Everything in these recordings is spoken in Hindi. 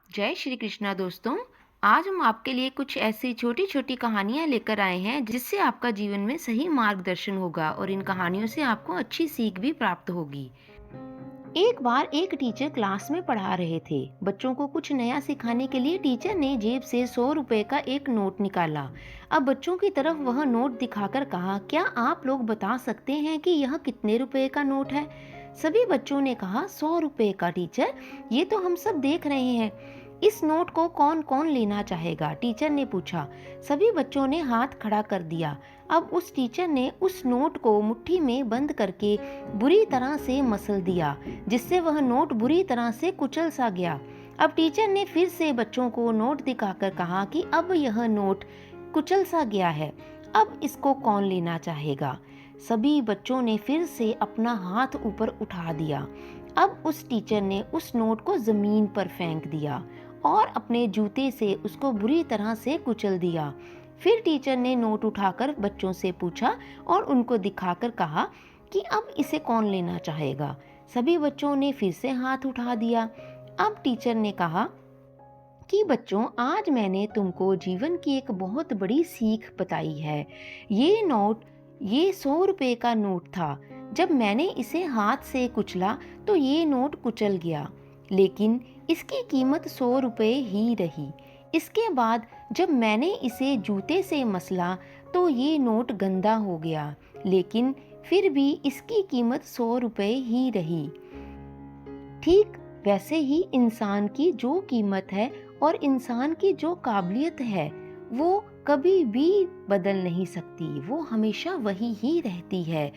जय श्री कृष्णा दोस्तों। आज हम आपके लिए कुछ ऐसी छोटी छोटी कहानियाँ लेकर आए हैं जिससे आपका जीवन में सही मार्गदर्शन होगा और इन कहानियों से आपको अच्छी सीख भी प्राप्त होगी। एक बार एक टीचर क्लास में पढ़ा रहे थे। बच्चों को कुछ नया सिखाने के लिए टीचर ने जेब से 100 रुपए का एक नोट निकाला। अब बच्चों की तरफ वह नोट दिखाकर कहा, क्या आप लोग बता सकते हैं कि यह कितने रुपए का नोट है? सभी बच्चों ने कहा, 100 रुपए का टीचर, ये तो हम सब देख रहे हैं। इस नोट को कौन कौन लेना चाहेगा? टीचर ने पूछा। सभी बच्चों ने हाथ खड़ा कर दिया। अब उस टीचर ने उस नोट को मुट्ठी में बंद करके बुरी तरह से मसल दिया, जिससे वह नोट बुरी तरह से कुचल सा गया। अब टीचर ने फिर से बच्चों को नोट दिखाकर कहा कि अब यह नोट कुचल सा गया है, अब इसको कौन लेना चाहेगा? सभी बच्चों ने फिर से अपना हाथ ऊपर उठा दिया। अब उस टीचर ने उस नोट को जमीन पर फेंक दिया और अपने जूते से उसको बुरी तरह से कुचल दिया। फिर टीचर ने नोट उठाकर बच्चों से पूछा और उनको दिखाकर कहा कि अब इसे कौन लेना चाहेगा? सभी बच्चों ने फिर से हाथ उठा दिया। अब टीचर ने कहा कि बच्चों, आज मैंने तुमको जीवन की एक बहुत बड़ी सीख बताई है। ये 100 रुपए का नोट था। जब मैंने इसे हाथ से कुचला तो ये नोट कुचल गया, लेकिन इसकी कीमत 100 रुपए ही रही। इसके बाद जब मैंने इसे जूते से मसला तो ये नोट गंदा हो गया, लेकिन फिर भी इसकी कीमत 100 रुपए ही रही। ठीक वैसे ही इंसान की जो कीमत है और इंसान की जो काबिलियत है, वो कभी भी बदल नहीं सकती, वो हमेशा वही ही रहती है।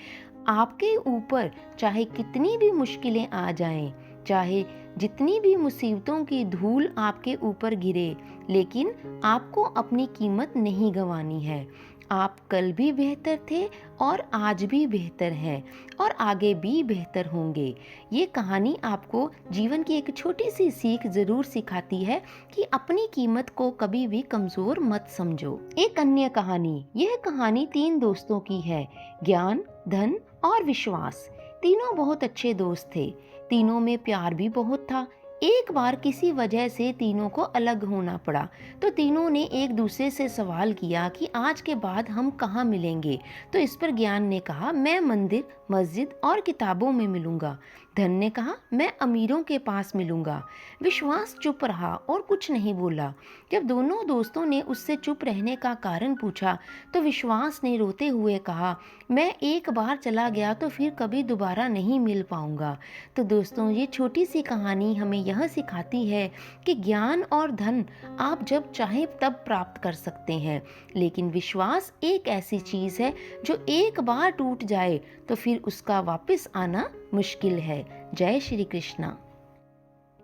आपके ऊपर चाहे कितनी भी मुश्किलें आ जाएं, चाहे जितनी भी मुसीबतों की धूल आपके ऊपर गिरे, लेकिन आपको अपनी कीमत नहीं गंवानी है। आप कल भी बेहतर थे और आज भी बेहतर हैं और आगे भी बेहतर होंगे। ये कहानी आपको जीवन की एक छोटी सी सीख जरूर सिखाती है कि अपनी कीमत को कभी भी कमजोर मत समझो। एक अन्य कहानी। यह कहानी 3 दोस्तों की है, ज्ञान, धन और विश्वास। तीनों बहुत अच्छे दोस्त थे। तीनों में प्यार भी बहुत था। एक बार किसी वजह से तीनों को अलग होना पड़ा, तो तीनों ने एक दूसरे से सवाल किया कि आज के बाद हम कहाँ मिलेंगे। तो इस पर ज्ञान ने कहा, मैं मंदिर, मस्जिद और किताबों में मिलूंगा। धन ने कहा, मैं अमीरों के पास मिलूंगा। विश्वास चुप रहा और कुछ नहीं बोला। जब दोनों दोस्तों ने उससे चुप रहने का कारण पूछा तो विश्वास ने रोते हुए कहा, मैं एक बार चला गया तो फिर कभी दोबारा नहीं मिल पाऊंगा। तो दोस्तों, ये छोटी सी कहानी हमें यह सिखाती है कि ज्ञान और धन आप जब चाहें तब प्राप्त कर सकते हैं, लेकिन विश्वास एक ऐसी चीज है जो एक बार टूट जाए तो फिर उसका वापस आना मुश्किल है। जय श्री कृष्णा।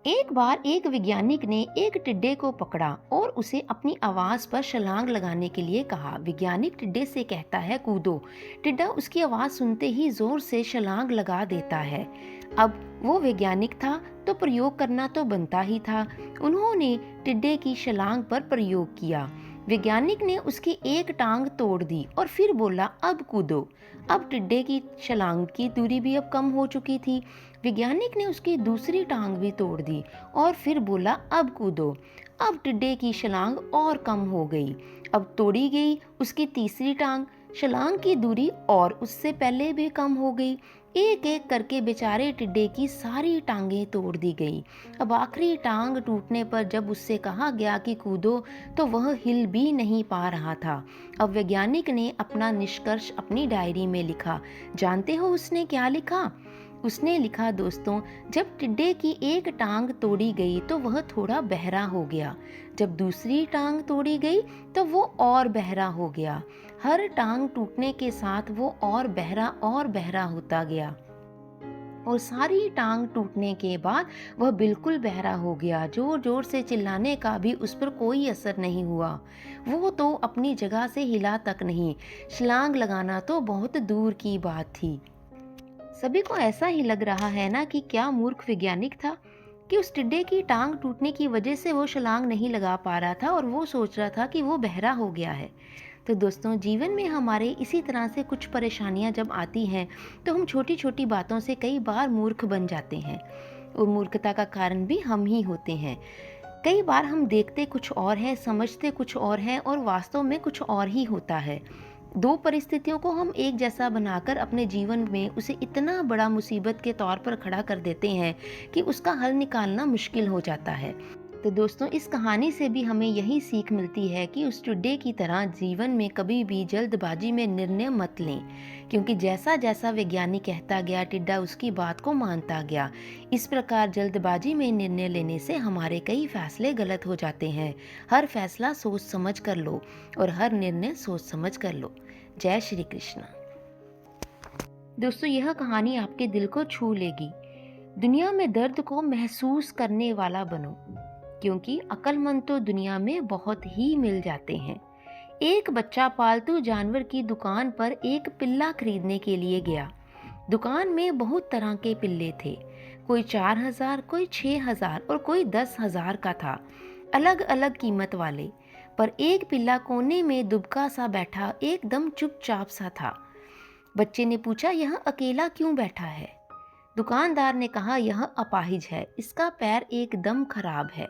एक बार एक वैज्ञानिक ने एक टिड्डे को पकड़ा और उसे अपनी आवाज पर छलांग लगाने के लिए कहा। वैज्ञानिक टिड्डे से कहता है, कूदो। टिड्डा उसकी आवाज सुनते ही जोर से छलांग लगा देता है। अब वो वैज्ञानिक था तो प्रयोग करना तो बनता ही था। उन्होंने टिड्डे की छलांग पर प्रयोग किया। वैज्ञानिक ने उसकी एक टांग तोड़ दी और फिर बोला, अब कूदो। अब टिड्डे की छलांग की दूरी भी अब कम हो चुकी थी। वैज्ञानिक ने उसकी दूसरी टांग भी तोड़ दी और फिर बोला, अब कूदो। अब टिड्डे की छलांग और कम हो गई। अब तोड़ी गई उसकी तीसरी टांग। छलांग की दूरी और उससे पहले भी कम हो गई। एक एक करके बेचारे टिड्डे की सारी टांगें तोड़ दी गई। अब आखिरी टांग टूटने पर जब उससे कहा गया कि कूदो, तो वह हिल भी नहीं पा रहा था। अब वैज्ञानिक ने अपना निष्कर्ष अपनी डायरी में लिखा। जानते हो उसने क्या लिखा? उसने लिखा, दोस्तों, जब टिड्डे की एक टांग तोड़ी गई तो वह थोड़ा बहरा हो गया। जब दूसरी टांग तोड़ी गई तो वो और बहरा हो गया। हर टांग टूटने के साथ वो और बहरा होता गया और सारी टांग टूटने के बाद वह बिल्कुल बहरा हो गया। जोर जोर से चिल्लाने का भी उस पर कोई असर नहीं हुआ। वो तो अपनी जगह से हिला तक नहीं। छलांग लगाना तो बहुत दूर की बात थी। सभी को ऐसा ही लग रहा है ना कि क्या मूर्ख वैज्ञानिक था कि उस टिड्डे की टांग टूटने की वजह से वो छलांग नहीं लगा पा रहा था और वो सोच रहा था कि वो बहरा हो गया है। तो दोस्तों, जीवन में हमारे इसी तरह से कुछ परेशानियां जब आती हैं तो हम छोटी छोटी बातों से कई बार मूर्ख बन जाते हैं और मूर्खता का कारण भी हम ही होते हैं। कई बार हम देखते कुछ और है, समझते कुछ और है और वास्तव में कुछ और ही होता है। दो परिस्थितियों को हम एक जैसा बनाकर अपने जीवन में उसे इतना बड़ा मुसीबत के तौर पर खड़ा कर देते हैं कि उसका हल निकालना मुश्किल हो जाता है। तो दोस्तों, इस कहानी से भी हमें यही सीख मिलती है कि उस टिड्डे की तरह जीवन में कभी भी जल्दबाजी में निर्णय मत लें, क्योंकि जैसा जैसा वैज्ञानिक कहता गया, टिड्डा उसकी बात को मानता गया। इस प्रकार जल्दबाजी में निर्णय लेने से हमारे कई फैसले गलत हो जाते हैं। हर फैसला सोच समझ कर लो और हर निर्णय सोच समझ कर लो। जय श्री कृष्ण। दोस्तों, यह कहानी आपके दिल को छू लेगी। दुनिया में दर्द को महसूस करने वाला बनो, क्योंकि अक्लमंद तो दुनिया में बहुत ही मिल जाते हैं। एक बच्चा पालतू जानवर की दुकान पर एक पिल्ला खरीदने के लिए गया। दुकान में बहुत तरह के पिल्ले थे। कोई 4,000, कोई 6,000 और कोई 10,000 का था, अलग अलग कीमत वाले। पर एक पिल्ला कोने में दुबका सा बैठा एकदम चुपचाप सा था। बच्चे ने पूछा, यह अकेला क्यों बैठा है? दुकानदार ने कहा, यह अपाहिज है, इसका पैर एकदम खराब है।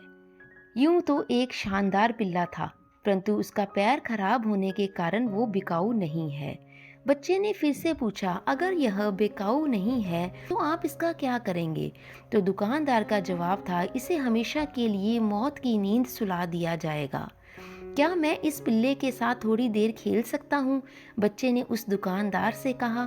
यूं तो एक शानदार पिल्ला था, परंतु उसका पैर खराब होने के कारण वो बिकाऊ नहीं है। बच्चे ने फिर से पूछा, अगर यह बिकाऊ नहीं है तो आप इसका क्या करेंगे? तो दुकानदार का जवाब था, इसे हमेशा के लिए मौत की नींद सुला दिया जाएगा। क्या मैं इस पिल्ले के साथ थोड़ी देर खेल सकता हूँ? बच्चे ने उस दुकानदार से कहा।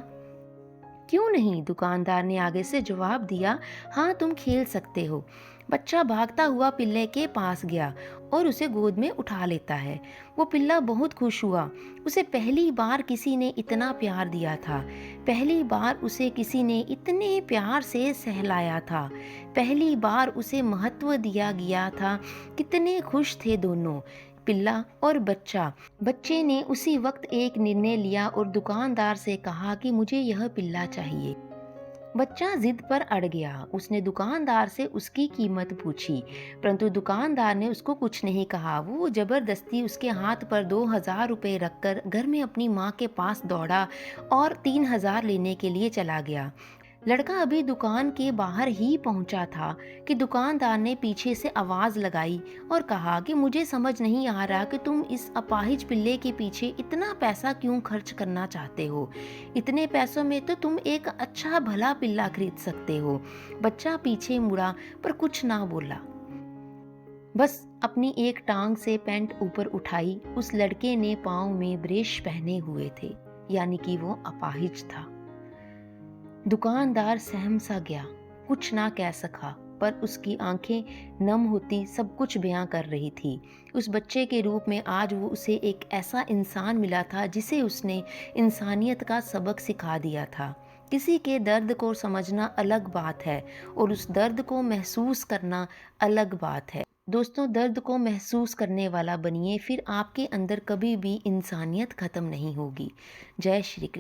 क्यों नहीं? दुकानदार ने आगे से जवाब दिया, हाँ, तुम खेल सकते हो। बच्चा भागता हुआ पिल्ले के पास गया और उसे गोद में उठा लेता है। वो पिल्ला बहुत खुश हुआ। उसे पहली बार किसी ने इतना प्यार दिया था। पहली बार उसे किसी ने इतने प्यार से सहलाया था। पहली बार उसे महत्व दिया गया था। कितने खुश थे दोनों, पिल्ला और बच्चा। बच्चे ने उसी वक्त एक निर्णय लिया और दुकानदार से कहा कि मुझे यह पिल्ला चाहिए। बच्चा जिद पर अड़ गया। उसने दुकानदार से उसकी कीमत पूछी, परंतु दुकानदार ने उसको कुछ नहीं कहा। वो जबरदस्ती उसके हाथ पर 2,000 रुपये रखकर घर में अपनी माँ के पास दौड़ा और 3,000 लेने के लिए चला गया। लड़का अभी दुकान के बाहर ही पहुंचा था कि दुकानदार ने पीछे से आवाज लगाई और कहा कि मुझे समझ नहीं आ रहा कि तुम इस अपाहिज पिल्ले के पीछे इतना पैसा क्यों खर्च करना चाहते हो। इतने पैसों में तो तुम एक अच्छा भला पिल्ला खरीद सकते हो। बच्चा पीछे मुड़ा पर कुछ ना बोला, बस अपनी एक टांग से पैंट ऊपर उठाई। उस लड़के ने पाँव में ब्रेश पहने हुए थे, यानी कि वो अपाहिज था। दुकानदार सहम सा गया, कुछ ना कह सका, पर उसकी आंखें नम होती सब कुछ बयां कर रही थी। उस बच्चे के रूप में आज वो उसे एक ऐसा इंसान मिला था जिसे उसने इंसानियत का सबक सिखा दिया था। किसी के दर्द को समझना अलग बात है और उस दर्द को महसूस करना अलग बात है। दोस्तों, दर्द को महसूस करने वाला बनिए, फिर आपके अंदर कभी भी इंसानियत खत्म नहीं होगी। जय श्री कृष्ण।